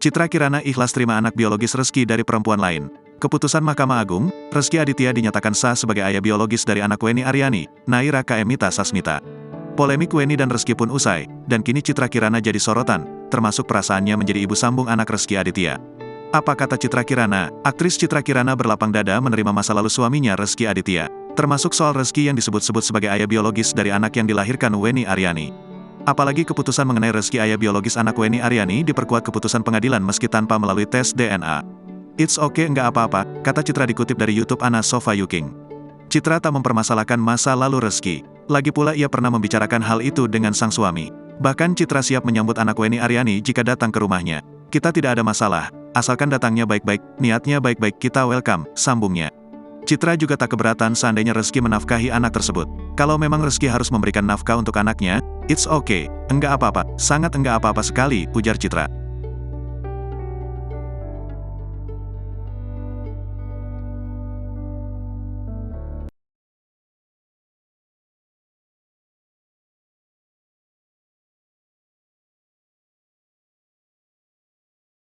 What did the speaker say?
Citra Kirana ikhlas terima anak biologis Reski dari perempuan lain. Keputusan Mahkamah Agung, Reski Aditya dinyatakan sah sebagai ayah biologis dari anak Weni Aryani, Naira Kaemita Sasmita. Polemik Weni dan Reski pun usai, dan kini Citra Kirana jadi sorotan, termasuk perasaannya menjadi ibu sambung anak Reski Aditya. Apa kata Citra Kirana? Aktris Citra Kirana berlapang dada menerima masa lalu suaminya Reski Aditya, termasuk soal Reski yang disebut-sebut sebagai ayah biologis dari anak yang dilahirkan Weni Aryani. Apalagi keputusan mengenai Reski ayah biologis anak Weni Aryani diperkuat keputusan pengadilan meski tanpa melalui tes DNA. It's okay enggak apa-apa, kata Citra dikutip dari YouTube Ana Sofa Yuking. Citra tak mempermasalahkan masa lalu Reski. Lagi pula ia pernah membicarakan hal itu dengan sang suami. Bahkan Citra siap menyambut anak Weni Aryani jika datang ke rumahnya. Kita tidak ada masalah, asalkan datangnya baik-baik, niatnya baik-baik kita welcome, sambungnya. Citra juga tak keberatan seandainya Reski menafkahi anak tersebut. Kalau memang Reski harus memberikan nafkah untuk anaknya, it's okay, enggak apa-apa, sangat enggak apa-apa sekali, ujar Citra.